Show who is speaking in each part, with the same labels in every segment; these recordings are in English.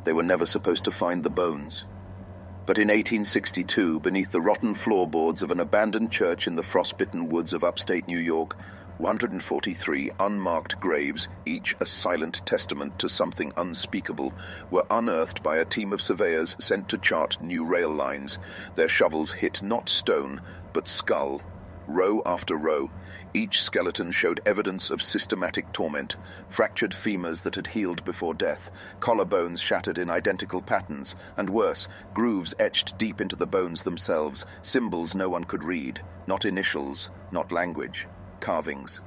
Speaker 1: They were never supposed to find the bones. But in 1862, beneath the rotten floorboards of an abandoned church in the frostbitten woods of upstate New York, 143 unmarked graves, each a silent testament to something unspeakable, were unearthed by a team of surveyors sent to chart new rail lines. Their shovels hit not stone, but skull. Row after row, each skeleton showed evidence of systematic torment, fractured femurs that had healed before death, collarbones shattered in identical patterns, and worse, grooves etched deep into the bones themselves, symbols no one could read, not initials, not language. Carvings.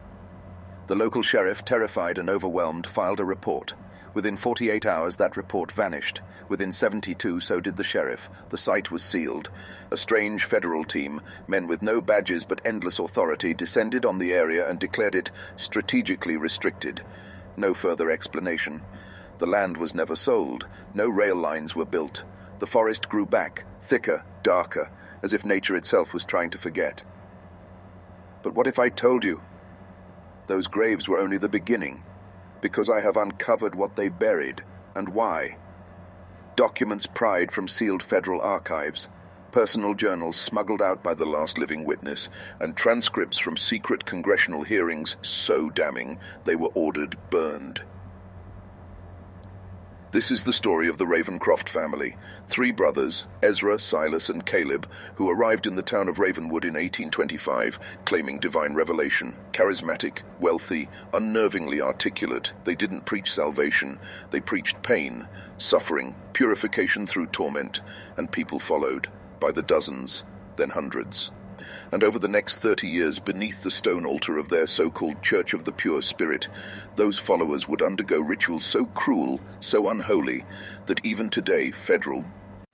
Speaker 1: The local sheriff, terrified and overwhelmed, filed a report. Within 48 hours, that report vanished. Within 72, so did the sheriff. The site was sealed. A strange federal team, men with no badges but endless authority, descended on the area and declared it strategically restricted. No further explanation. The land was never sold. No rail lines were built. The forest grew back, thicker, darker, as if nature itself was trying to forget. But what if I told you? Those graves were only the beginning, because I have uncovered what they buried, and why. Documents pried from sealed federal archives, personal journals smuggled out by the last living witness, and transcripts from secret congressional hearings so damning they were ordered burned. This is the story of the Ravencroft family, 3 brothers, Ezra, Silas, and Caleb, who arrived in the town of Ravenwood in 1825, claiming divine revelation. Charismatic, wealthy, unnervingly articulate, they didn't preach salvation, they preached pain, suffering, purification through torment, and people followed, by the dozens, then hundreds. And over the next 30 years, beneath the stone altar of their so-called Church of the Pure Spirit, those followers would undergo rituals so cruel, so unholy, that even today federal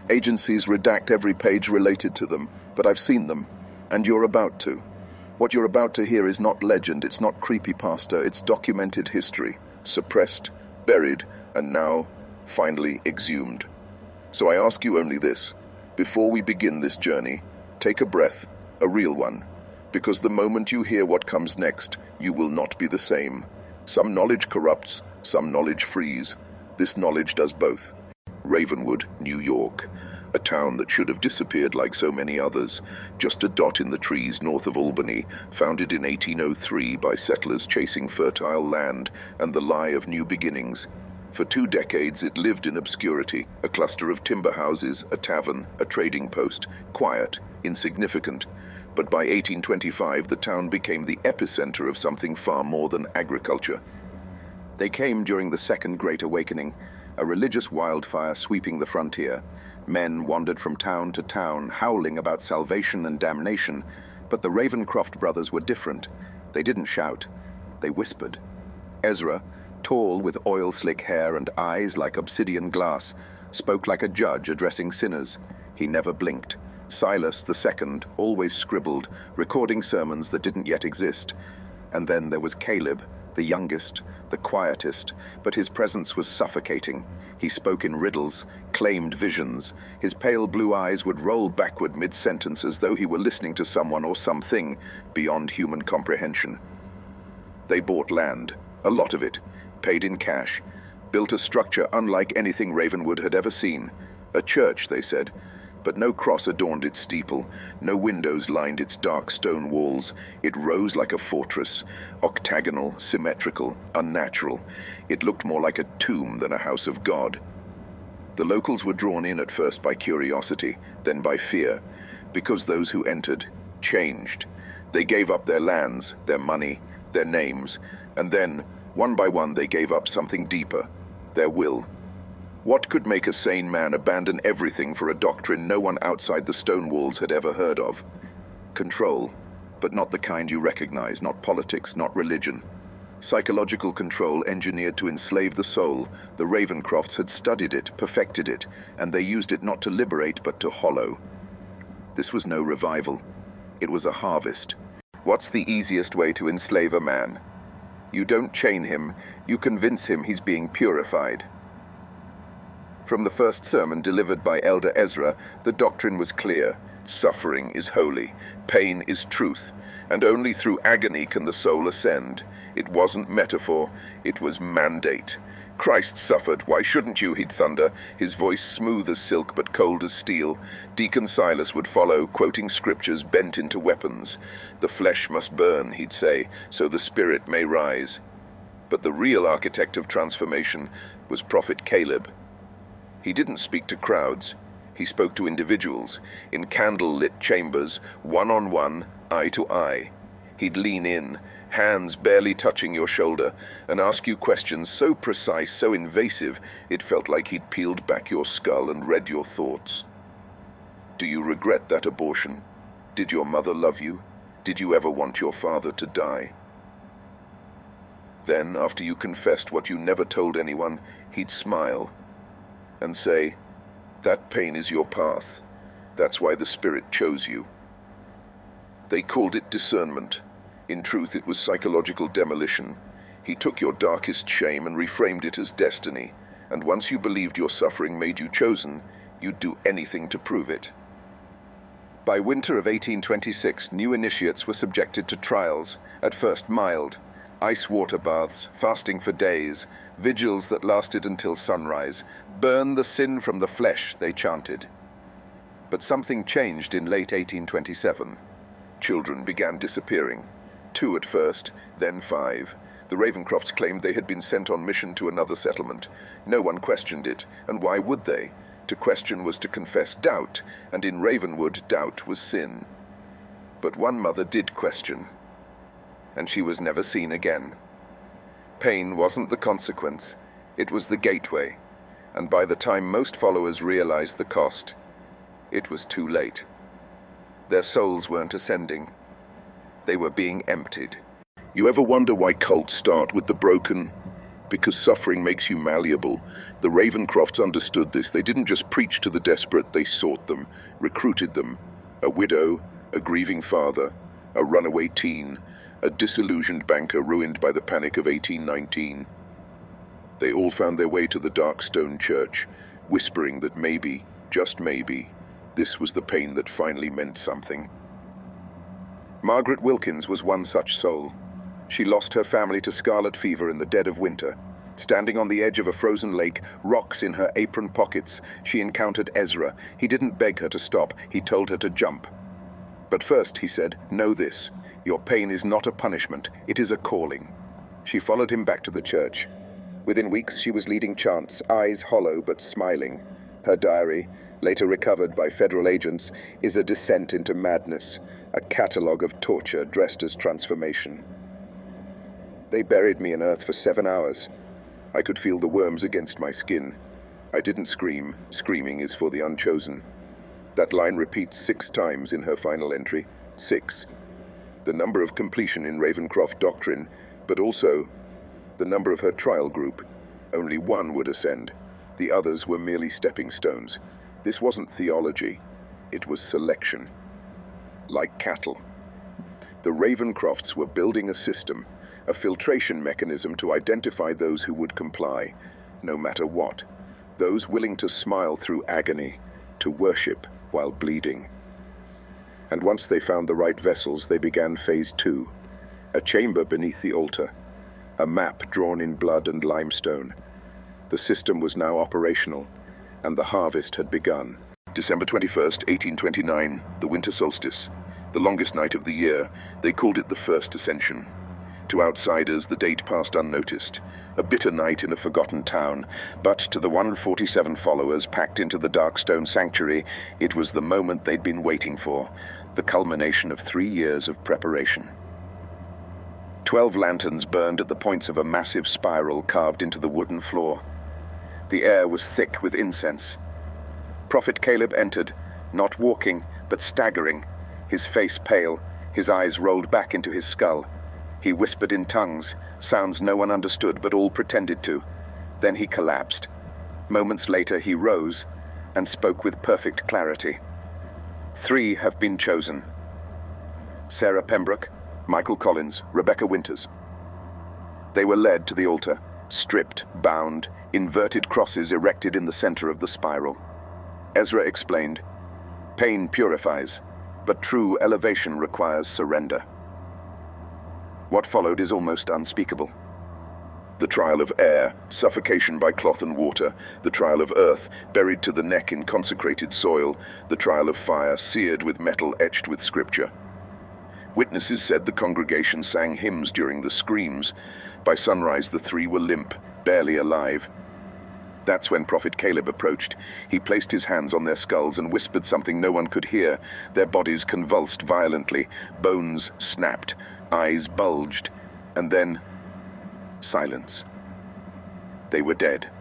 Speaker 1: agencies redact every page related to them. But I've seen them, and you're about to. What you're about to hear is not legend, it's not creepypasta, it's documented history, suppressed, buried, and now, finally exhumed. So I ask you only this: before we begin this journey, take a breath, a real one, because the moment you hear what comes next, you will not be the same. Some knowledge corrupts, some knowledge frees. This knowledge does both. Ravenwood, New York, a town that should have disappeared like so many others, just a dot in the trees north of Albany, founded in 1803 by settlers chasing fertile land and the lie of new beginnings. For 2 decades it lived in obscurity, a cluster of timber houses, a tavern, a trading post, quiet, insignificant. But by 1825 the town became the epicenter of something far more than agriculture. They came during the Second Great Awakening, a religious wildfire sweeping the frontier. Men wandered from town to town, howling about salvation and damnation, but the Ravencroft brothers were different. They didn't shout, they whispered. Ezra, tall with oil-slick hair and eyes like obsidian glass, spoke like a judge addressing sinners. He never blinked. Silas, the second, always scribbled, recording sermons that didn't yet exist. And then there was Caleb, the youngest, the quietest, but his presence was suffocating. He spoke in riddles, claimed visions. His pale blue eyes would roll backward mid-sentence as though he were listening to someone or something beyond human comprehension. They bought land, a lot of it, paid in cash, built a structure unlike anything Ravenwood had ever seen. A church, they said, but no cross adorned its steeple, no windows lined its dark stone walls. It rose like a fortress, octagonal, symmetrical, unnatural. It looked more like a tomb than a house of God. The locals were drawn in at first by curiosity, then by fear, because those who entered changed. They gave up their lands, their money, their names, and then, one by one, they gave up something deeper, their will. What could make a sane man abandon everything for a doctrine no one outside the stone walls had ever heard of? Control, but not the kind you recognize, not politics, not religion. Psychological control engineered to enslave the soul. The Ravencrofts had studied it, perfected it, and they used it not to liberate but to hollow. This was no revival. It was a harvest. What's the easiest way to enslave a man? You don't chain him, you convince him he's being purified. From the first sermon delivered by Elder Ezra, the doctrine was clear. Suffering is holy, pain is truth, and only through agony can the soul ascend. It wasn't metaphor, it was mandate. Christ suffered, why shouldn't you, he'd thunder, his voice smooth as silk but cold as steel. Deacon Silas would follow, quoting scriptures bent into weapons. The flesh must burn, he'd say, so the spirit may rise. But the real architect of transformation was Prophet Caleb. He didn't speak to crowds. He spoke to individuals, in candle-lit chambers, one-on-one, eye-to-eye. He'd lean in, hands barely touching your shoulder, and ask you questions so precise, so invasive, it felt like he'd peeled back your skull and read your thoughts. Do you regret that abortion? Did your mother love you? Did you ever want your father to die? Then, after you confessed what you never told anyone, he'd smile and say, "That pain is your path. That's why the Spirit chose you." They called it discernment. In truth, it was psychological demolition. He took your darkest shame and reframed it as destiny, and once you believed your suffering made you chosen, you'd do anything to prove it. By winter of 1826, new initiates were subjected to trials, at first mild, ice water baths, fasting for days, vigils that lasted until sunrise. "Burn the sin from the flesh," they chanted. But something changed in late 1827. Children began disappearing. 2 at first, then 5. The Ravencrofts claimed they had been sent on mission to another settlement. No one questioned it, and why would they? To question was to confess doubt, and in Ravenwood, doubt was sin. But one mother did question, and she was never seen again. Pain wasn't the consequence, it was the gateway, and by the time most followers realized the cost, it was too late. Their souls weren't ascending, they were being emptied. You ever wonder why cults start with the broken? Because suffering makes you malleable. The Ravencrofts understood this. They didn't just preach to the desperate, they sought them, recruited them. A widow, a grieving father, a runaway teen, a disillusioned banker ruined by the panic of 1819. They all found their way to the dark stone church, whispering that maybe, just maybe, this was the pain that finally meant something. Margaret Wilkins was one such soul. She lost her family to scarlet fever in the dead of winter. Standing on the edge of a frozen lake, rocks in her apron pockets, she encountered Ezra. He didn't beg her to stop, he told her to jump. But first, he said, "Know this. Your pain is not a punishment, it is a calling." She followed him back to the church. Within weeks, she was leading chants, eyes hollow but smiling. Her diary, later recovered by federal agents, is a descent into madness, a catalogue of torture dressed as transformation. "They buried me in earth for 7 hours. I could feel the worms against my skin. I didn't scream. Screaming is for the unchosen." That line repeats 6 times in her final entry. 6. The number of completion in Ravencroft doctrine, but also the number of her trial group. Only 1 would ascend. The others were merely stepping stones. This wasn't theology. It was selection. Like cattle. The Ravencrofts were building a system, a filtration mechanism to identify those who would comply, no matter what. Those willing to smile through agony, to worship while bleeding. And once they found the right vessels, they began phase 2, a chamber beneath the altar, a map drawn in blood and limestone. The system was now operational, and the harvest had begun. December 21st, 1829, the winter solstice, the longest night of the year. They called it the First Ascension. To outsiders, the date passed unnoticed, a bitter night in a forgotten town, but to the 147 followers packed into the dark stone sanctuary, it was the moment they'd been waiting for, the culmination of 3 years of preparation. 12 lanterns burned at the points of a massive spiral carved into the wooden floor. The air was thick with incense. Prophet Caleb entered, not walking, but staggering, his face pale, his eyes rolled back into his skull. He whispered in tongues, sounds no one understood but all pretended to. Then he collapsed. Moments later he rose and spoke with perfect clarity. 3 have been chosen. Sarah Pembroke, Michael Collins, Rebecca Winters. They were led to the altar, stripped, bound, inverted crosses erected in the center of the spiral. Ezra explained, Pain purifies, but true elevation requires surrender. What followed is almost unspeakable. The trial of air, suffocation by cloth and water, the trial of earth, buried to the neck in consecrated soil, the trial of fire, seared with metal etched with scripture. Witnesses said the congregation sang hymns during the screams. By sunrise, the three were limp, barely alive. That's when Prophet Caleb approached. He placed his hands on their skulls and whispered something no one could hear. Their bodies convulsed violently, bones snapped, eyes bulged, and then silence. They were dead.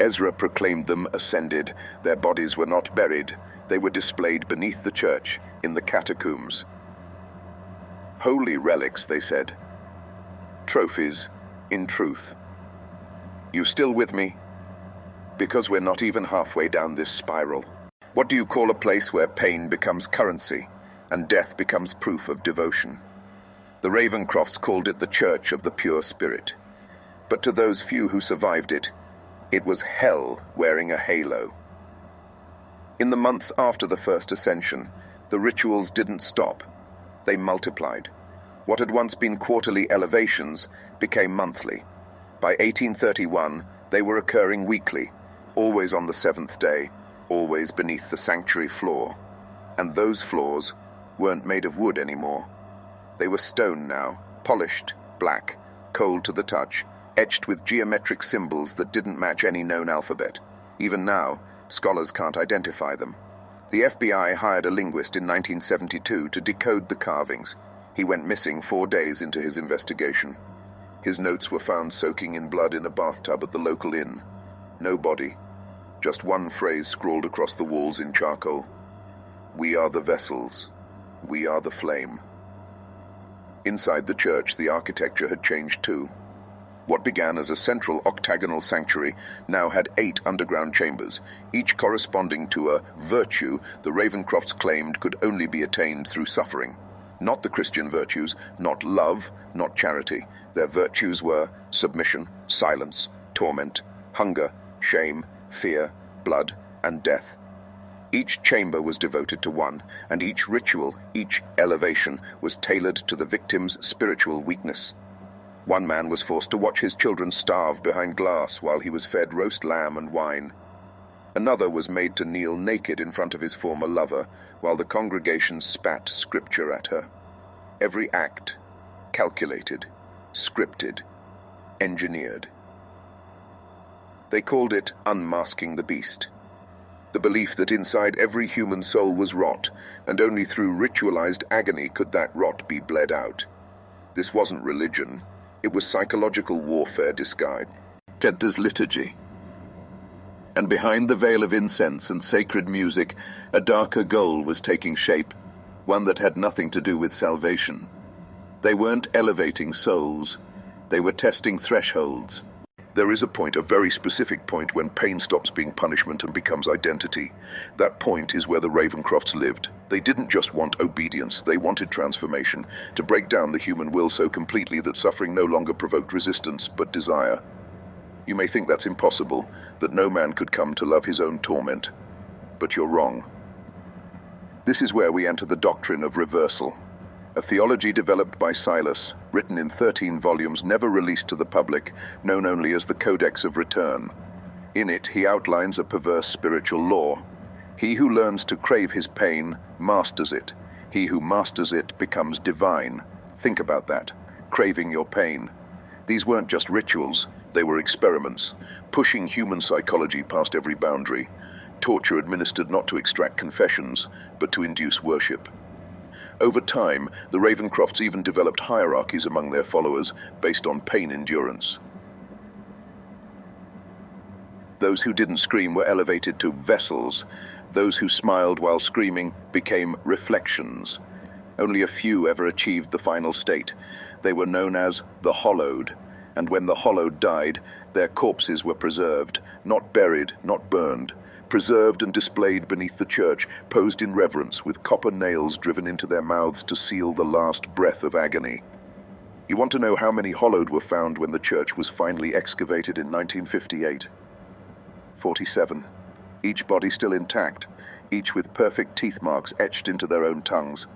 Speaker 1: Ezra proclaimed them ascended. Their bodies were not buried. They were displayed beneath the church, in the catacombs. Holy relics, they said. Trophies, in truth. You still with me? Because we're not even halfway down this spiral. What do you call a place where pain becomes currency and death becomes proof of devotion? The Ravencrofts called it the Church of the Pure Spirit. But to those few who survived it, it was hell wearing a halo. In the months after the First Ascension, the rituals didn't stop. They multiplied. What had once been quarterly elevations became monthly. By 1831, they were occurring weekly, always on the seventh day, always beneath the sanctuary floor. And those floors weren't made of wood anymore. They were stone now, polished, black, cold to the touch, etched with geometric symbols that didn't match any known alphabet. Even now, scholars can't identify them. The FBI hired a linguist in 1972 to decode the carvings. He went missing 4 days into his investigation. His notes were found soaking in blood in a bathtub at the local inn. No body, just one phrase scrawled across the walls in charcoal. We are the vessels. We are the flame. Inside the church, the architecture had changed too. What began as a central octagonal sanctuary now had 8 underground chambers, each corresponding to a virtue the Ravencrofts claimed could only be attained through suffering. Not the Christian virtues, not love, not charity. Their virtues were submission, silence, torment, hunger, shame, fear, blood, and death. Each chamber was devoted to one, and each ritual, each elevation, was tailored to the victim's spiritual weakness. One man was forced to watch his children starve behind glass while he was fed roast lamb and wine. Another was made to kneel naked in front of his former lover, while the congregation spat scripture at her. Every act, calculated, scripted, engineered. They called it unmasking the beast. The belief that inside every human soul was rot, and only through ritualized agony could that rot be bled out. This wasn't religion. It was psychological warfare disguised as liturgy. And behind the veil of incense and sacred music, a darker goal was taking shape, one that had nothing to do with salvation. They weren't elevating souls. They were testing thresholds. There is a point, a very specific point, when pain stops being punishment and becomes identity. That point is where the Ravencrofts lived. They didn't just want obedience, they wanted transformation, to break down the human will so completely that suffering no longer provoked resistance, but desire. You may think that's impossible, that no man could come to love his own torment. But you're wrong. This is where we enter the doctrine of reversal. A theology developed by Silas, written in 13 volumes, never released to the public, known only as the Codex of Return. In it, he outlines a perverse spiritual law. He who learns to crave his pain masters it. He who masters it becomes divine. Think about that. Craving your pain. These weren't just rituals, they were experiments, pushing human psychology past every boundary. Torture administered not to extract confessions, but to induce worship. Over time, the Ravencrofts even developed hierarchies among their followers based on pain endurance. Those who didn't scream were elevated to vessels. Those who smiled while screaming became reflections. Only a few ever achieved the final state. They were known as the Hollowed, and when the Hollowed died, their corpses were preserved, not buried, not burned. Preserved and displayed beneath the church, posed in reverence with copper nails driven into their mouths to seal the last breath of agony. You want to know how many Hollowed were found when the church was finally excavated in 1958? 47. each body still intact, each with perfect teeth marks etched into their own tongues.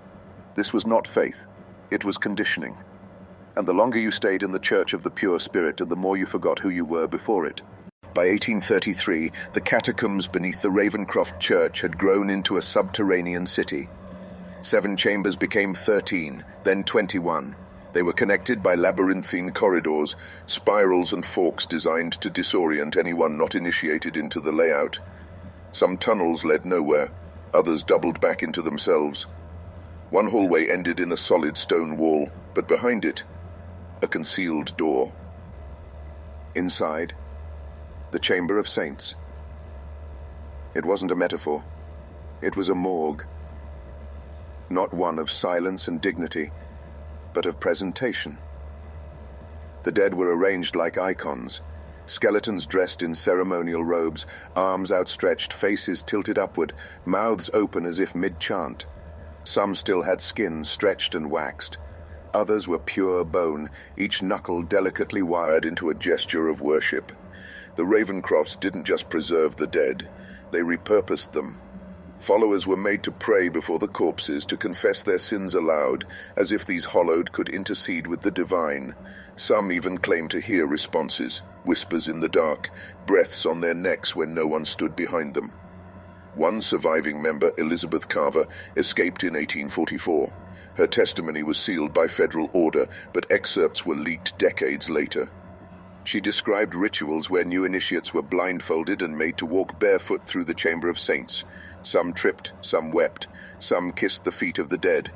Speaker 1: This was not faith, it was conditioning. And the longer you stayed in the Church of the Pure Spirit, and the more you forgot who you were before it. By 1833, the catacombs beneath the Ravencroft church had grown into a subterranean city. 7 chambers became 13, then 21. They were connected by labyrinthine corridors, spirals and forks designed to disorient anyone not initiated into the layout. Some tunnels led nowhere, others doubled back into themselves. One hallway ended in a solid stone wall, but behind it, a concealed door. Inside, the Chamber of Saints. It wasn't a metaphor. It was a morgue. Not one of silence and dignity, but of presentation. The dead were arranged like icons, skeletons dressed in ceremonial robes, arms outstretched, faces tilted upward, mouths open as if mid-chant. Some still had skin stretched and waxed. Others were pure bone, each knuckle delicately wired into a gesture of worship. The Ravencrofts didn't just preserve the dead, they repurposed them. Followers were made to pray before the corpses, to confess their sins aloud, as if these hallowed could intercede with the divine. Some even claimed to hear responses, whispers in the dark, breaths on their necks when no one stood behind them. One surviving member, Elizabeth Carver, escaped in 1844. Her testimony was sealed by federal order, but excerpts were leaked decades later. She described rituals where new initiates were blindfolded and made to walk barefoot through the Chamber of Saints. Some tripped, some wept, some kissed the feet of the dead.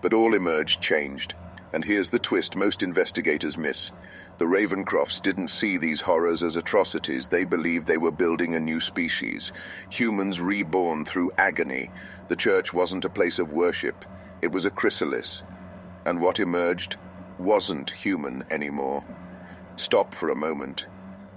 Speaker 1: But all emerged changed. And here's the twist most investigators miss. The Ravencrofts didn't see these horrors as atrocities. They believed they were building a new species. Humans reborn through agony. The church wasn't a place of worship. It was a chrysalis. And what emerged wasn't human anymore. Stop for a moment.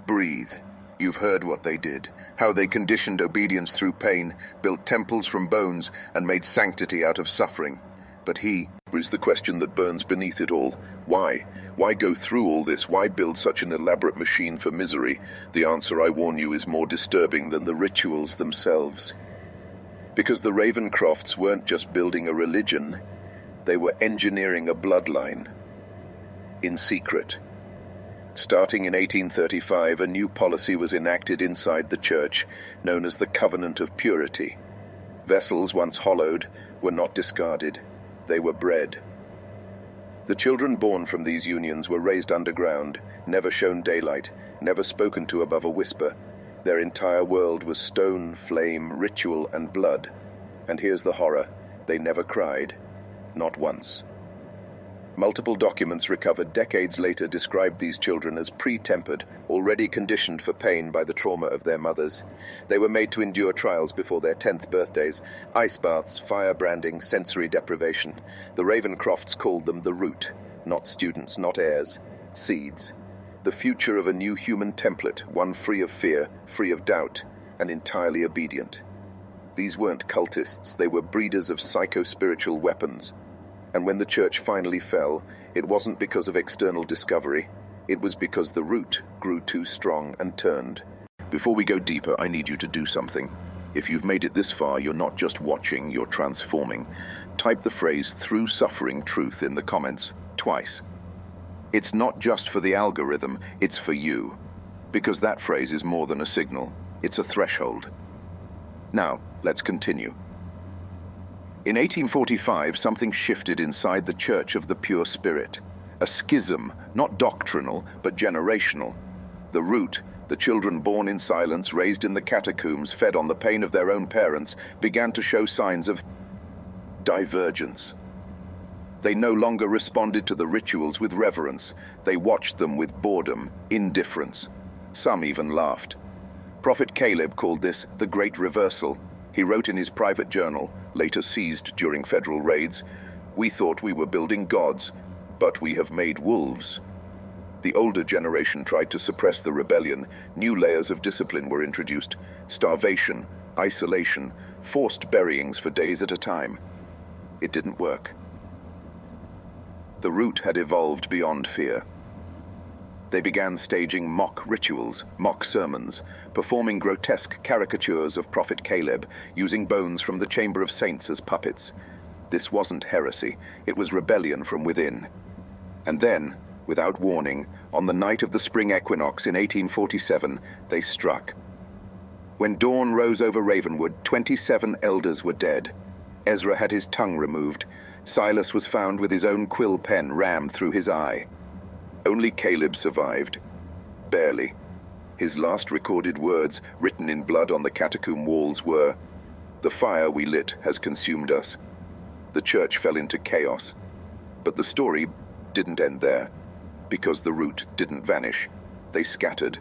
Speaker 1: Breathe. You've heard what they did, how they conditioned obedience through pain, built temples from bones, and made sanctity out of suffering. But is the question that burns beneath it all. Why? Why go through all this? Why build such an elaborate machine for misery? The answer, I warn you, is more disturbing than the rituals themselves. Because the Ravencrofts weren't just building a religion, they were engineering a bloodline. In secret. Starting in 1835, a new policy was enacted inside the church, known as the Covenant of Purity. Vessels once hollowed were not discarded, they were bred. The children born from these unions were raised underground, never shown daylight, never spoken to above a whisper. Their entire world was stone, flame, ritual, and blood. And here's the horror, they never cried, not once. Multiple documents recovered decades later described these children as pre-tempered, already conditioned for pain by the trauma of their mothers. They were made to endure trials before their 10th birthdays, ice baths, fire branding, sensory deprivation. The Ravencrofts called them the root, not students, not heirs, seeds. The future of a new human template, one free of fear, free of doubt, and entirely obedient. These weren't cultists, they were breeders of psycho-spiritual weapons. And when the church finally fell, it wasn't because of external discovery. It was because the root grew too strong and turned. Before we go deeper, I need you to do something. If you've made it this far, you're not just watching, you're transforming. Type the phrase "through suffering truth" in the comments, twice. It's not just for the algorithm, it's for you. Because that phrase is more than a signal, it's a threshold. Now, let's continue. In 1845, something shifted inside the Church of the Pure Spirit. A schism, not doctrinal, but generational. The root, the children born in silence, raised in the catacombs, fed on the pain of their own parents, began to show signs of divergence. They no longer responded to the rituals with reverence. They watched them with boredom, indifference. Some even laughed. Prophet Caleb called this the Great Reversal. He wrote in his private journal, later seized during federal raids, "We thought we were building gods, but we have made wolves." The older generation tried to suppress the rebellion. New layers of discipline were introduced: starvation, isolation, forced buryings for days at a time. It didn't work. The root had evolved beyond fear. They began staging mock rituals, mock sermons, performing grotesque caricatures of Prophet Caleb, using bones from the Chamber of Saints as puppets. This wasn't heresy, it was rebellion from within. And then, without warning, on the night of the spring equinox in 1847, they struck. When dawn rose over Ravenwood, 27 elders were dead. Ezra had his tongue removed. Silas was found with his own quill pen rammed through his eye. Only Caleb survived. Barely. His last recorded words, written in blood on the catacomb walls, were, "The fire we lit has consumed us." The church fell into chaos. But the story didn't end there, because the root didn't vanish. They scattered.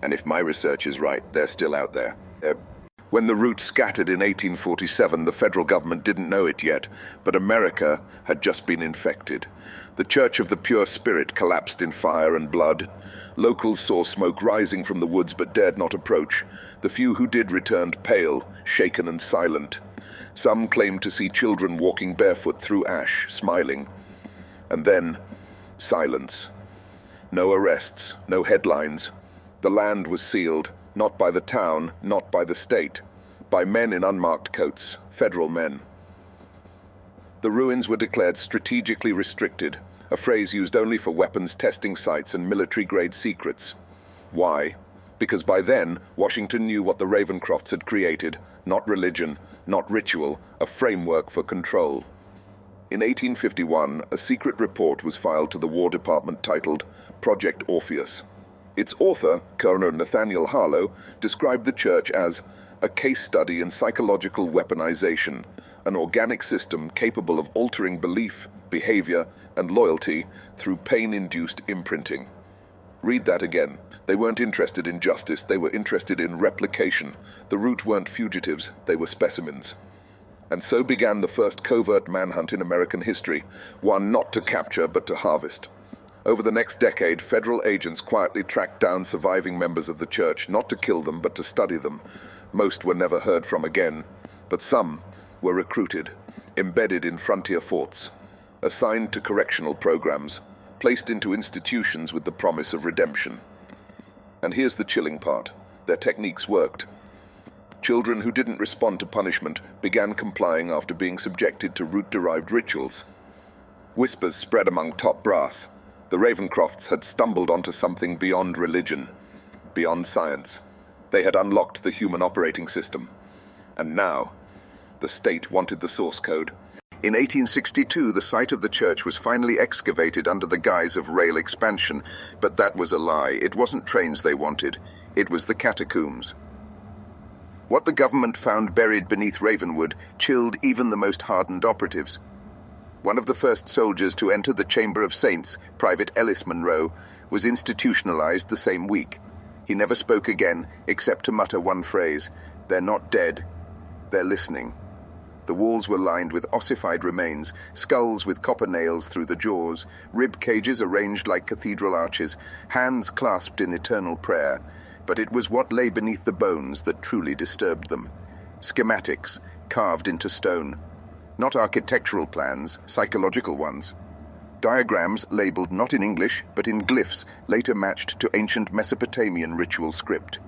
Speaker 1: And if my research is right, they're still out there. When the root scattered in 1847, the federal government didn't know it yet, but America had just been infected. The Church of the Pure Spirit collapsed in fire and blood. Locals saw smoke rising from the woods but dared not approach. The few who did returned pale, shaken and silent. Some claimed to see children walking barefoot through ash, smiling. And then, silence. No arrests, no headlines. The land was sealed. Not by the town, not by the state, by men in unmarked coats, federal men. The ruins were declared strategically restricted, a phrase used only for weapons testing sites and military-grade secrets. Why? Because by then, Washington knew what the Ravencrofts had created, not religion, not ritual, a framework for control. In 1851, a secret report was filed to the War Department titled Project Orpheus. Its author, Colonel Nathaniel Harlow, described the church as a case study in psychological weaponization, an organic system capable of altering belief, behavior, and loyalty through pain-induced imprinting. Read that again. They weren't interested in justice, they were interested in replication. The root weren't fugitives, they were specimens. And so began the first covert manhunt in American history, one not to capture but to harvest. Over the next decade, federal agents quietly tracked down surviving members of the church, not to kill them, but to study them. Most were never heard from again, but some were recruited, embedded in frontier forts, assigned to correctional programs, placed into institutions with the promise of redemption. And here's the chilling part. Their techniques worked. Children who didn't respond to punishment began complying after being subjected to root-derived rituals. Whispers spread among top brass. The Ravencrofts had stumbled onto something beyond religion, beyond science. They had unlocked the human operating system. And now, the state wanted the source code. In 1862, the site of the church was finally excavated under the guise of rail expansion, but that was a lie. It wasn't trains they wanted. It was the catacombs. What the government found buried beneath Ravenwood chilled even the most hardened operatives. One of the first soldiers to enter the Chamber of Saints, Private Ellis Monroe, was institutionalized the same week. He never spoke again, except to mutter one phrase, "They're not dead, they're listening." The walls were lined with ossified remains, skulls with copper nails through the jaws, rib cages arranged like cathedral arches, hands clasped in eternal prayer. But it was what lay beneath the bones that truly disturbed them. Schematics, carved into stone. Not architectural plans, psychological ones. Diagrams labeled not in English, but in glyphs, later matched to ancient Mesopotamian ritual script.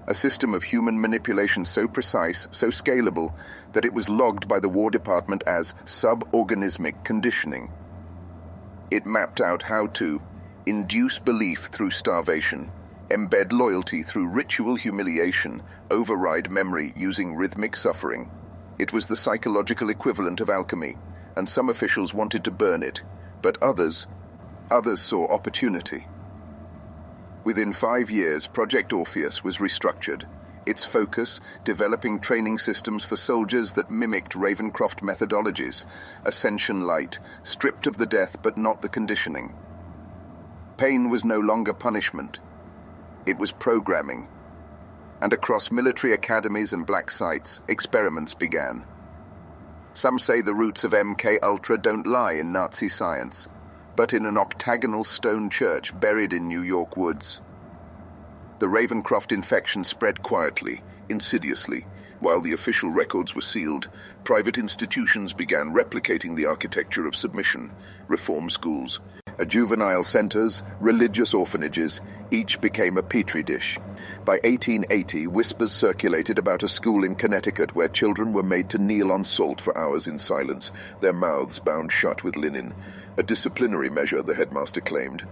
Speaker 1: A system of human manipulation so precise, so scalable, that it was logged by the War Department as suborganismic conditioning. It mapped out how to induce belief through starvation, embed loyalty through ritual humiliation, override memory using rhythmic suffering. It was the psychological equivalent of alchemy, and some officials wanted to burn it, but others saw opportunity. Within 5 years, Project Orpheus was restructured. Its focus, developing training systems for soldiers that mimicked Ravencroft methodologies, Ascension Light, stripped of the death but not the conditioning. Pain was no longer punishment. It was programming. And across military academies and black sites, experiments began. Some say the roots of MK Ultra don't lie in Nazi science, but in an octagonal stone church buried in New York woods. The Ravencroft infection spread quietly, insidiously. While the official records were sealed, private institutions began replicating the architecture of submission, reform schools, Juvenile centers, religious orphanages, each became a petri dish. By 1880, whispers circulated about a school in Connecticut where children were made to kneel on salt for hours in silence, their mouths bound shut with linen. A disciplinary measure, the headmaster claimed.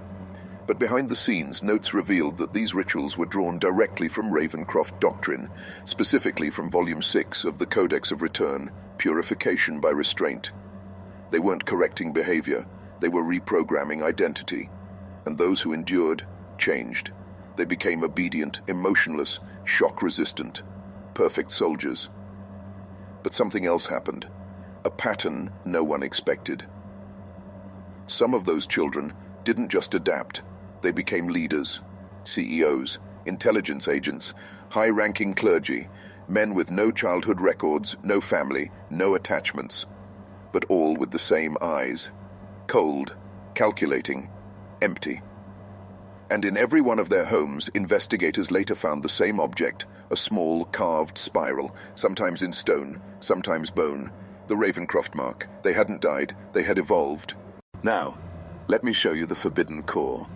Speaker 1: But behind the scenes, notes revealed that these rituals were drawn directly from Ravencroft doctrine, specifically from Volume 6 of the Codex of Return, Purification by Restraint. They weren't correcting behavior, they were reprogramming identity. And those who endured changed. They became obedient, emotionless, shock-resistant, perfect soldiers. But something else happened, a pattern no one expected. Some of those children didn't just adapt, they became leaders, CEOs, intelligence agents, high-ranking clergy, men with no childhood records, no family, no attachments, but all with the same eyes, cold, calculating, empty. And in every one of their homes, investigators later found the same object, a small carved spiral, sometimes in stone, sometimes bone, the Ravencroft mark. They hadn't died, they had evolved. Now, let me show you the forbidden core.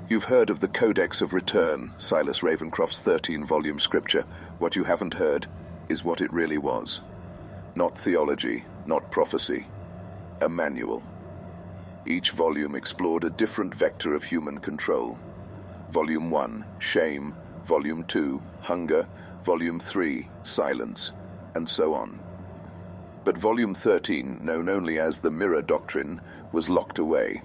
Speaker 1: You've heard of the Codex of Return, Silas Ravencroft's 13-volume scripture. What you haven't heard is what it really was. Not theology, not prophecy. A manual. Each volume explored a different vector of human control. Volume 1, shame. Volume 2, hunger. Volume 3, silence. And so on. But Volume 13, known only as the Mirror Doctrine, was locked away.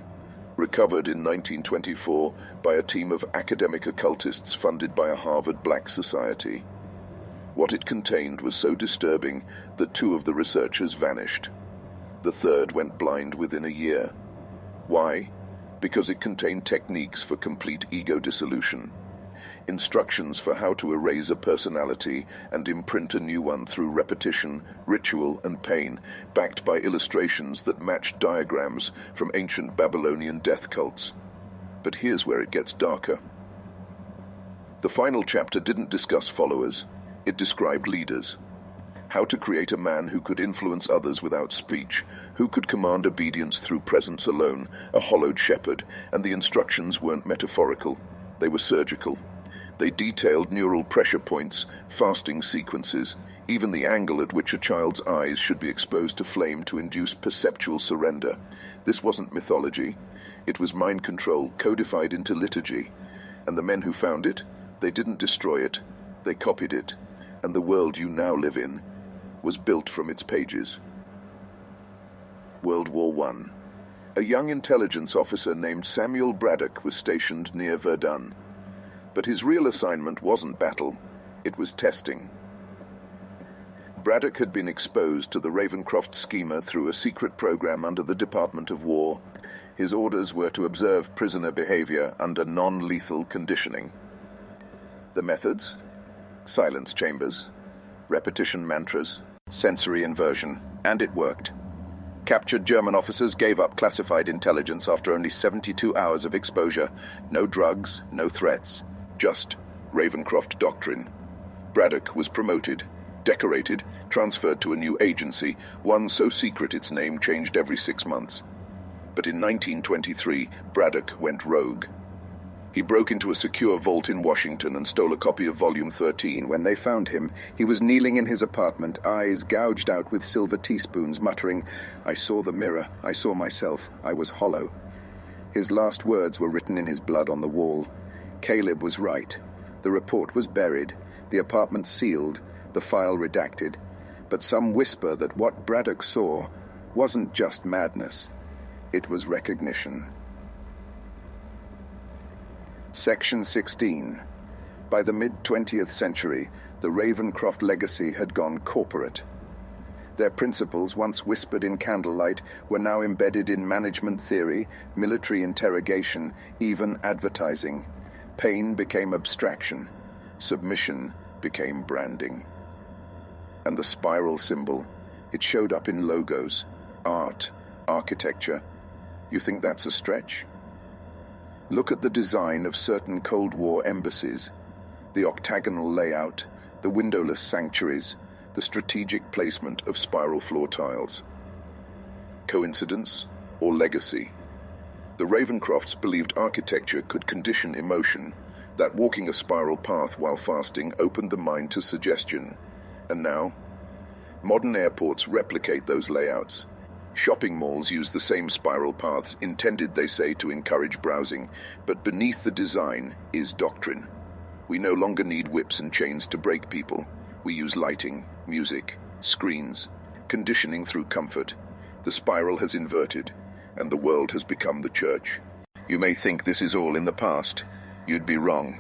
Speaker 1: Recovered in 1924 by a team of academic occultists funded by a Harvard Black Society. What it contained was so disturbing that 2 of the researchers vanished. The third went blind within a year. Why? Because it contained techniques for complete ego dissolution. Instructions for how to erase a personality and imprint a new one through repetition, ritual, and pain, backed by illustrations that matched diagrams from ancient Babylonian death cults. But here's where it gets darker. The final chapter didn't discuss followers. It described leaders. How to create a man who could influence others without speech, who could command obedience through presence alone, a hollowed shepherd, and the instructions weren't metaphorical. They were surgical. They detailed neural pressure points, fasting sequences, even the angle at which a child's eyes should be exposed to flame to induce perceptual surrender. This wasn't mythology. It was mind control codified into liturgy. And the men who found it, they didn't destroy it. They copied it. And the world you now live in was built from its pages. World War I. A young intelligence officer named Samuel Braddock was stationed near Verdun. But his real assignment wasn't battle, it was testing. Braddock had been exposed to the Ravencroft schema through a secret program under the Department of War. His orders were to observe prisoner behavior under non-lethal conditioning. The methods? Silence chambers, repetition mantras, sensory inversion, and it worked. Captured German officers gave up classified intelligence after only 72 hours of exposure. No drugs, no threats. Just Ravencroft doctrine. Braddock was promoted, decorated, transferred to a new agency, one so secret its name changed every 6 months. But in 1923, Braddock went rogue. He broke into a secure vault in Washington and stole a copy of Volume 13. When they found him, he was kneeling in his apartment, eyes gouged out with silver teaspoons, muttering, "I saw the mirror, I saw myself, I was hollow." His last words were written in his blood on the wall. Caleb was right. The report was buried, the apartment sealed, the file redacted. But some whisper that what Braddock saw wasn't just madness. It was recognition. Section 16. By the mid-20th century, the Ravencroft legacy had gone corporate. Their principles, once whispered in candlelight, were now embedded in management theory, military interrogation, even advertising. Pain became abstraction. Submission became branding. And the spiral symbol, it showed up in logos, art, architecture. You think that's a stretch? Look at the design of certain Cold War embassies, the octagonal layout, the windowless sanctuaries, the strategic placement of spiral floor tiles. Coincidence or legacy? The Ravencrofts believed architecture could condition emotion, that walking a spiral path while fasting opened the mind to suggestion. And now, modern airports replicate those layouts. Shopping malls use the same spiral paths, intended, they say, to encourage browsing, but beneath the design is doctrine. We no longer need whips and chains to break people. We use lighting, music, screens, conditioning through comfort. The spiral has inverted, and the world has become the church. You may think this is all in the past. You'd be wrong.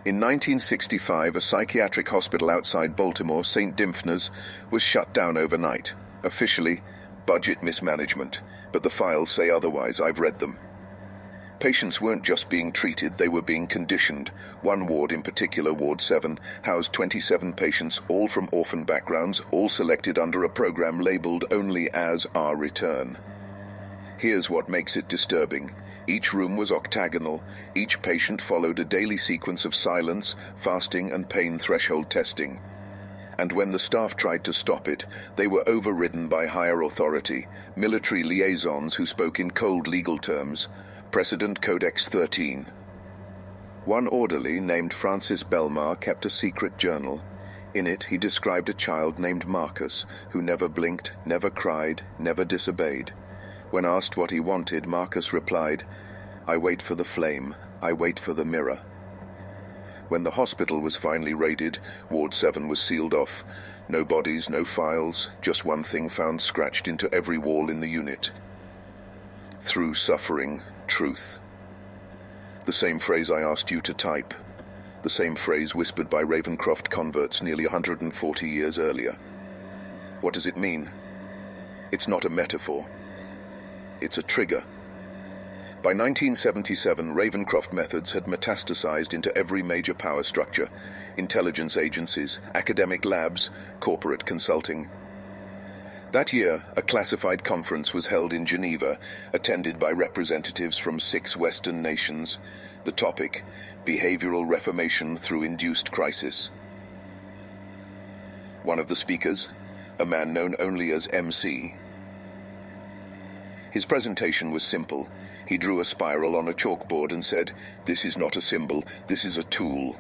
Speaker 1: In 1965, a psychiatric hospital outside Baltimore, St. Dymphna's, was shut down overnight. Officially, budget mismanagement, but the files say otherwise. I've read them. Patients weren't just being treated, they were being conditioned. One ward in particular, Ward 7, housed 27 patients, all from orphan backgrounds, all selected under a program labeled only as Our Return. Here's what makes it disturbing. Each room was octagonal. Each patient followed a daily sequence of silence, fasting, and pain threshold testing. And when the staff tried to stop it, they were overridden by higher authority, military liaisons who spoke in cold legal terms. Precedent Codex 13. One orderly named Francis Belmar kept a secret journal. In it, he described a child named Marcus, who never blinked, never cried, never disobeyed. When asked what he wanted, Marcus replied, "I wait for the flame, I wait for the mirror." When the hospital was finally raided, Ward 7 was sealed off. No bodies, no files, just one thing found scratched into every wall in the unit. Through suffering, truth. The same phrase I asked you to type. The same phrase whispered by Ravencroft converts nearly 140 years earlier. What does it mean? It's not a metaphor. It's a trigger. By 1977, Ravencroft methods had metastasized into every major power structure: intelligence agencies, academic labs, corporate consulting. That year, a classified conference was held in Geneva, attended by representatives from 6 Western nations. The topic: behavioral reformation through induced crisis. One of the speakers, a man known only as MC. His presentation was simple. He drew a spiral on a chalkboard and said, "This is not a symbol, this is a tool."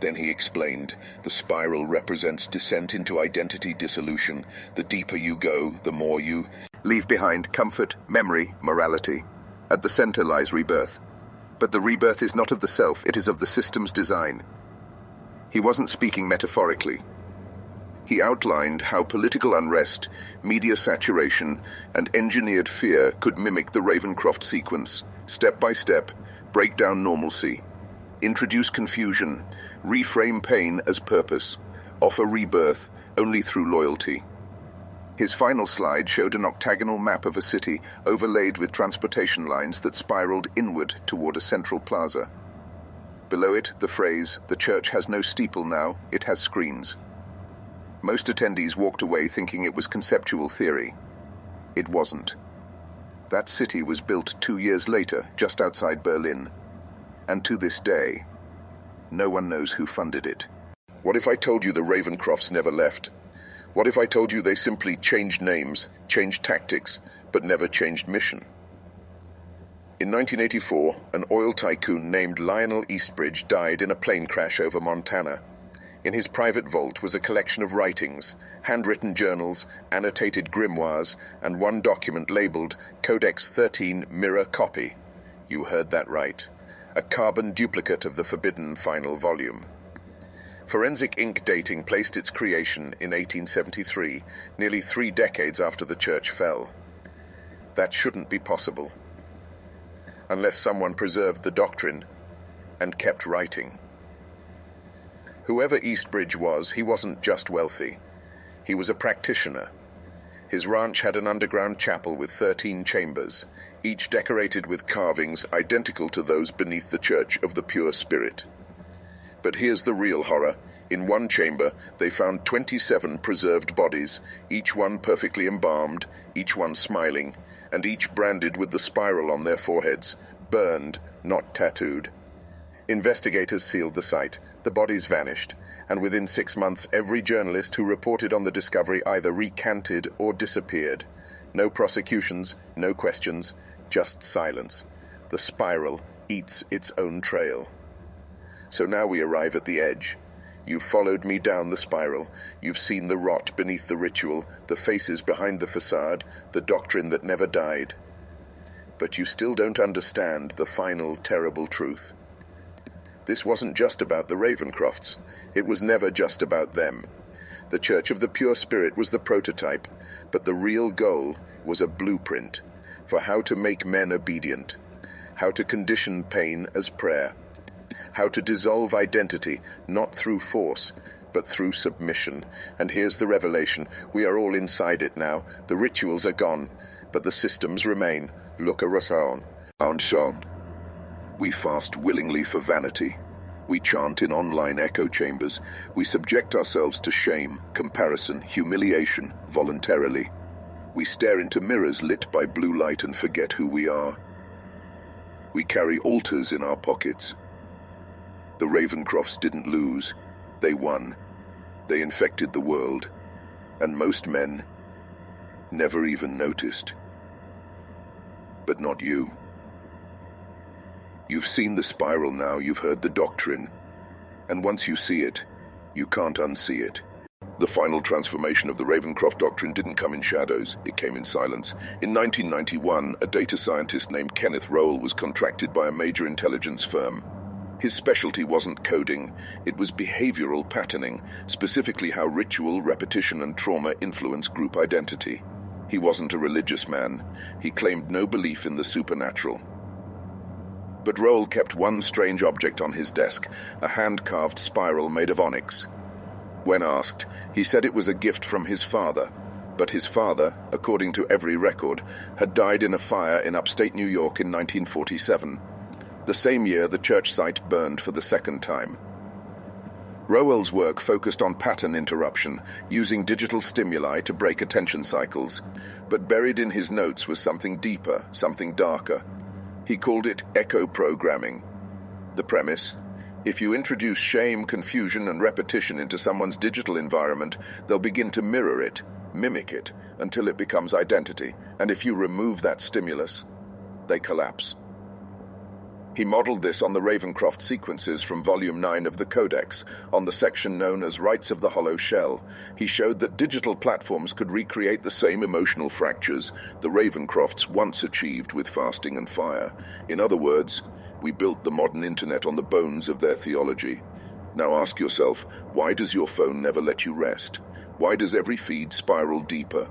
Speaker 1: Then he explained, the spiral represents descent into identity dissolution. The deeper you go, the more you leave behind comfort, memory, morality. At the center lies rebirth. But the rebirth is not of the self, it is of the system's design. He wasn't speaking metaphorically. He outlined how political unrest, media saturation, and engineered fear could mimic the Ravencroft sequence, step by step, break down normalcy, introduce confusion, reframe pain as purpose, offer rebirth only through loyalty. His final slide showed an octagonal map of a city overlaid with transportation lines that spiraled inward toward a central plaza. Below it, the phrase, "The church has no steeple now, it has screens." Most attendees walked away thinking it was conceptual theory. It wasn't. That city was built 2 years later, just outside Berlin. And to this day, no one knows who funded it. What if I told you the Ravencrofts never left? What if I told you they simply changed names, changed tactics, but never changed mission? In 1984, an oil tycoon named Lionel Eastbridge died in a plane crash over Montana. In his private vault was a collection of writings, handwritten journals, annotated grimoires, and one document labeled Codex 13 Mirror Copy. You heard that right. A carbon duplicate of the forbidden final volume. Forensic ink dating placed its creation in 1873, nearly 3 decades after the church fell. That shouldn't be possible. Unless someone preserved the doctrine and kept writing. Whoever Eastbridge was, he wasn't just wealthy. He was a practitioner. His ranch had an underground chapel with 13 chambers, each decorated with carvings identical to those beneath the Church of the Pure Spirit. But here's the real horror. In one chamber, they found 27 preserved bodies, each one perfectly embalmed, each one smiling, and each branded with the spiral on their foreheads, burned, not tattooed. Investigators sealed the site. The bodies vanished, and within 6 months every journalist who reported on the discovery either recanted or disappeared. No prosecutions, no questions, Just silence. The spiral eats its own trail. So now we arrive at the edge. You've followed me down the spiral. You've seen the rot beneath the ritual, the faces behind the facade, the doctrine that never died. But you still don't understand the final terrible truth. This wasn't just about the Ravencrofts. It was never just about them. The Church of the Pure Spirit was the prototype, but the real goal was a blueprint for how to make men obedient, how to condition pain as prayer, how to dissolve identity, not through force, but through submission. And here's the revelation. We are all inside it now. The rituals are gone, but the systems remain. Look around. Enchant. We fast willingly for vanity. We chant in online echo chambers. We subject ourselves to shame, comparison, humiliation, voluntarily. We stare into mirrors lit by blue light and forget who we are. We carry altars in our pockets. The Ravencrofts didn't lose. They won. They infected the world. And most men never even noticed. But not you. You've seen the spiral now, you've heard the doctrine. And once you see it, you can't unsee it. The final transformation of the Ravencroft doctrine didn't come in shadows, it came in silence. In 1991, a data scientist named Kenneth Rowell was contracted by a major intelligence firm. His specialty wasn't coding, it was behavioral patterning, specifically how ritual, repetition, and trauma influence group identity. He wasn't a religious man. He claimed no belief in the supernatural. But Rowell kept one strange object on his desk, a hand-carved spiral made of onyx. When asked, he said it was a gift from his father, but his father, according to every record, had died in a fire in upstate New York in 1947. The same year, the church site burned for the second time. Rowell's work focused on pattern interruption, using digital stimuli to break attention cycles. But buried in his notes was something deeper, something darker. He called it echo programming. The premise: if you introduce shame, confusion, and repetition into someone's digital environment, they'll begin to mirror it, mimic it, until it becomes identity. And if you remove that stimulus, they collapse. He modeled this on the Ravencroft sequences from Volume 9 of the Codex, on the section known as Rites of the Hollow Shell. He showed that digital platforms could recreate the same emotional fractures the Ravencrofts once achieved with fasting and fire. In other words, we built the modern internet on the bones of their theology. Now ask yourself, why does your phone never let you rest? Why does every feed spiral deeper?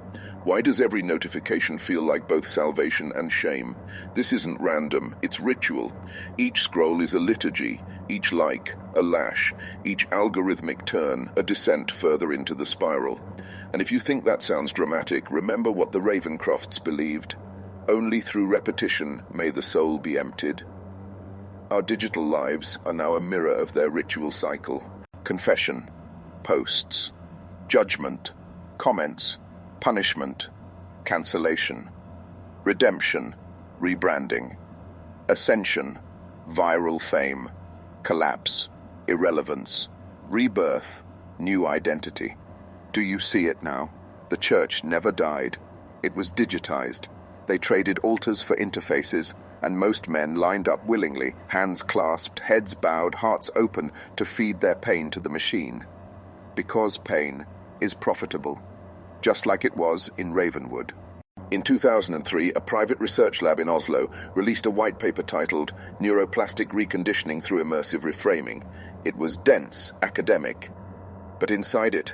Speaker 1: Why does every notification feel like both salvation and shame? This isn't random, it's ritual. Each scroll is a liturgy, each like, a lash, each algorithmic turn, a descent further into the spiral. And if you think that sounds dramatic, remember what the Ravencrofts believed. Only through repetition may the soul be emptied. Our digital lives are now a mirror of their ritual cycle. Confession, posts, judgment, comments, punishment, cancellation, redemption, rebranding, ascension, viral fame, collapse, irrelevance, rebirth, new identity. Do you see it now? The church never died. It was digitized. They traded altars for interfaces, and most men lined up willingly, hands clasped, heads bowed, hearts open, to feed their pain to the machine. Because pain is profitable, just like it was in Ravenwood. In 2003, a private research lab in Oslo released a white paper titled Neuroplastic Reconditioning Through Immersive Reframing. It was dense, academic, but inside it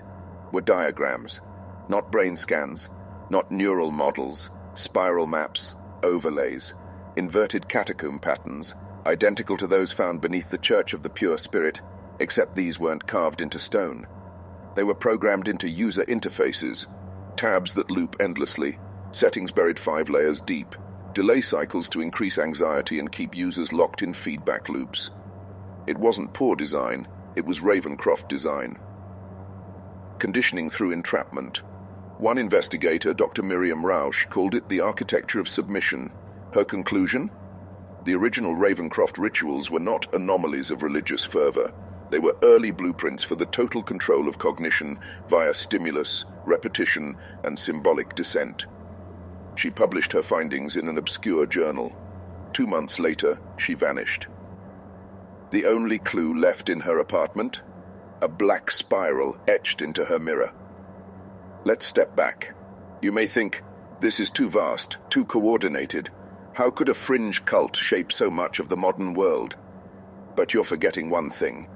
Speaker 1: were diagrams, not brain scans, not neural models, spiral maps, overlays, inverted catacomb patterns, identical to those found beneath the Church of the Pure Spirit, except these weren't carved into stone. They were programmed into user interfaces, tabs that loop endlessly, settings buried 5 layers deep, delay cycles to increase anxiety and keep users locked in feedback loops. It wasn't poor design, it was Ravencroft design. Conditioning through entrapment. One investigator, Dr. Miriam Rausch, called it the architecture of submission. Her conclusion? The original Ravencroft rituals were not anomalies of religious fervor. They were early blueprints for the total control of cognition via stimulus, repetition, and symbolic descent. She published her findings in an obscure journal. 2 months later, she vanished. The only clue left in her apartment? A black spiral etched into her mirror. Let's step back. You may think, this is too vast, too coordinated. How could a fringe cult shape so much of the modern world? But you're forgetting one thing.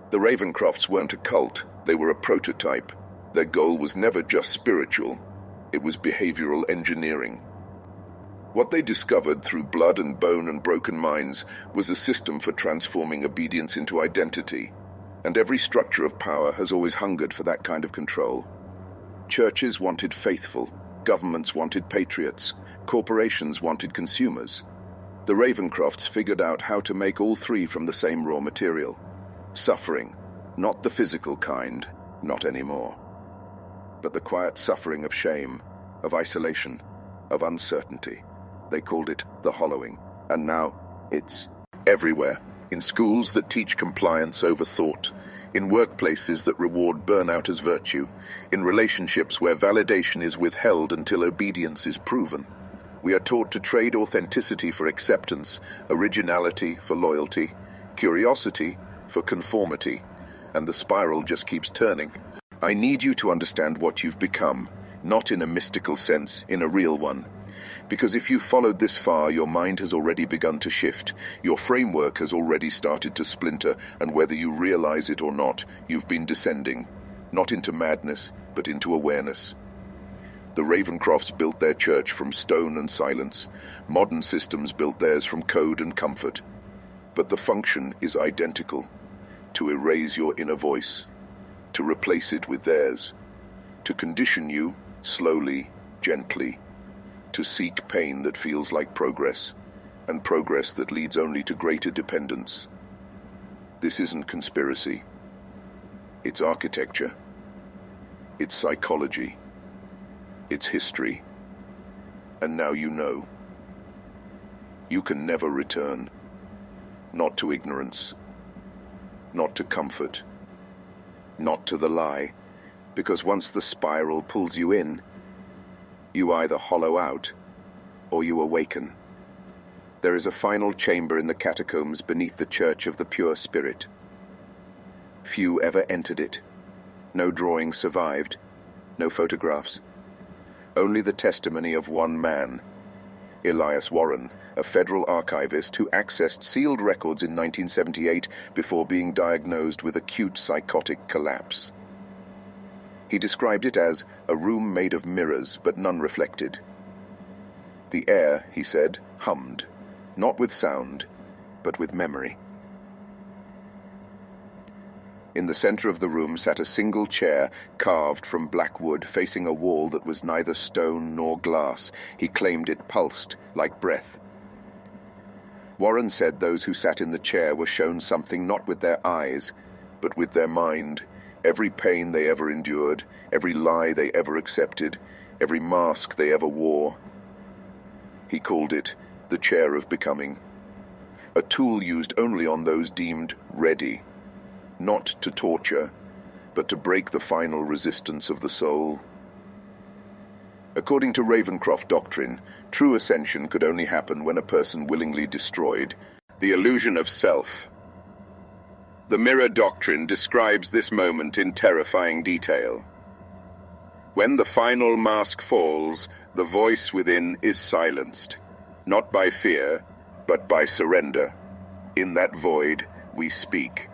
Speaker 1: The Ravencrofts weren't a cult, they were a prototype. Their goal was never just spiritual, it was behavioral engineering. What they discovered through blood and bone and broken minds was a system for transforming obedience into identity, and every structure of power has always hungered for that kind of control. Churches wanted faithful, governments wanted patriots, corporations wanted consumers. The Ravencrofts figured out how to make all three from the same raw material. Suffering, not the physical kind, not anymore, but the quiet suffering of shame, of isolation, of uncertainty. They called it the hollowing, and now it's everywhere. In schools that teach compliance over thought, in workplaces that reward burnout as virtue, in relationships where validation is withheld until obedience is proven. We are taught to trade authenticity for acceptance, originality for loyalty, curiosity for conformity, and the spiral just keeps turning. I need you to understand what you've become, not in a mystical sense, in a real one. Because if you've followed this far, your mind has already begun to shift, your framework has already started to splinter, and whether you realize it or not, you've been descending, not into madness, but into awareness. The Ravencrofts built their church from stone and silence. Modern systems built theirs from code and comfort. But the function is identical: to erase your inner voice, to replace it with theirs, to condition you, slowly, gently, to seek pain that feels like progress, and progress that leads only to greater dependence. This isn't conspiracy. It's architecture. It's psychology. It's history. And now you know. You can never return. Not to ignorance. Not to comfort. Not to the lie. Because once the spiral pulls you in, you either hollow out or you awaken. There is a final chamber in the catacombs beneath the Church of the Pure Spirit. Few ever entered it. No drawings survived. No photographs. Only the testimony of one man, Elias Warren, a federal archivist who accessed sealed records in 1978 before being diagnosed with acute psychotic collapse. He described it as a room made of mirrors, but none reflected. The air, he said, hummed, not with sound, but with memory. In the center of the room sat a single chair, carved from black wood, facing a wall that was neither stone nor glass. He claimed it pulsed like breath. Warren said those who sat in the chair were shown something not with their eyes, but with their mind. Every pain they ever endured, every lie they ever accepted, every mask they ever wore. He called it the chair of becoming, a tool used only on those deemed ready, not to torture, but to break the final resistance of the soul. According to Ravencroft doctrine, true ascension could only happen when a person willingly destroyed the illusion of self. The Mirror Doctrine describes this moment in terrifying detail. When the final mask falls, the voice within is silenced, not by fear, but by surrender. In that void, we speak.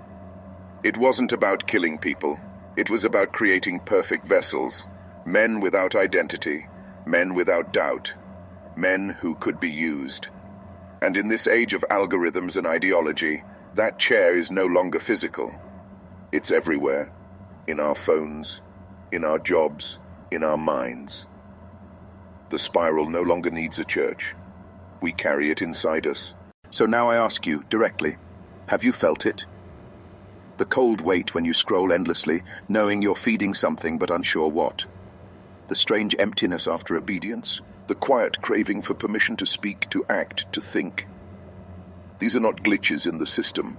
Speaker 1: It wasn't about killing people. It was about creating perfect vessels, men without identity, men without doubt, men who could be used. And in this age of algorithms and ideology, that chair is no longer physical. It's everywhere, in our phones, in our jobs, in our minds. The spiral no longer needs a church. We carry it inside us. So now I ask you, directly, have you felt it? The cold weight when you scroll endlessly, knowing you're feeding something but unsure what. The strange emptiness after obedience. The quiet craving for permission to speak, to act, to think. These are not glitches in the system.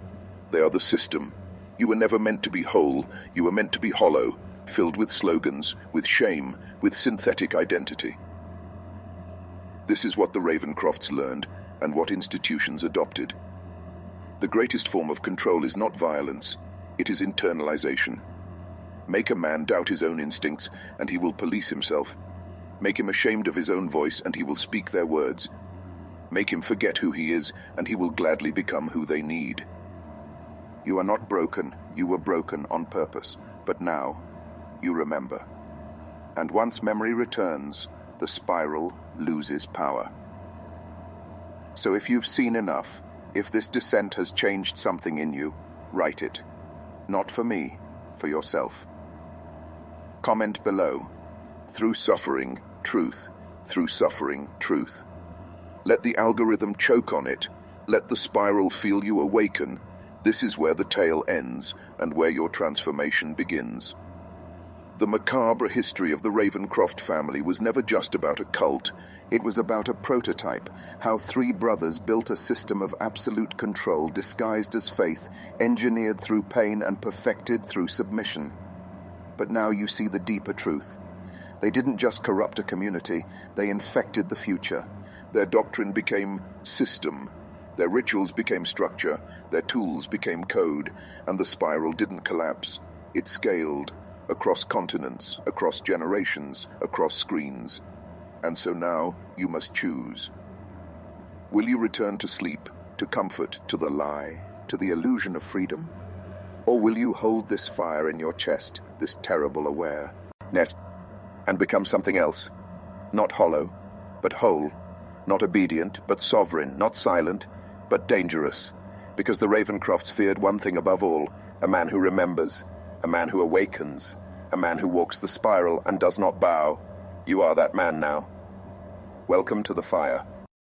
Speaker 1: They are the system. You were never meant to be whole. You were meant to be hollow, filled with slogans, with shame, with synthetic identity. This is what the Ravencrofts learned and what institutions adopted. The greatest form of control is not violence, it is internalization. Make a man doubt his own instincts and he will police himself. Make him ashamed of his own voice and he will speak their words. Make him forget who he is and he will gladly become who they need. You are not broken, you were broken on purpose, but now you remember. And once memory returns, the spiral loses power. So if you've seen enough, if this descent has changed something in you, write it. Not for me, for yourself. Comment below. Through suffering, truth. Through suffering, truth. Let the algorithm choke on it. Let the spiral feel you awaken. This is where the tale ends and where your transformation begins. The macabre history of the Ravencroft family was never just about a cult. It was about a prototype, how three brothers built a system of absolute control disguised as faith, engineered through pain and perfected through submission. But now you see the deeper truth. They didn't just corrupt a community, they infected the future. Their doctrine became system. Their rituals became structure, their tools became code, and the spiral didn't collapse. It scaled. Across continents, across generations, across screens. And so now you must choose. Will you return to sleep, to comfort, to the lie, to the illusion of freedom? Or will you hold this fire in your chest, this terrible awareness, and become something else? Not hollow, but whole. Not obedient, but sovereign. Not silent, but dangerous. Because the Ravencrofts feared one thing above all, a man who remembers, a man who awakens, a man who walks the spiral and does not bow. You are that man now. Welcome to the fire.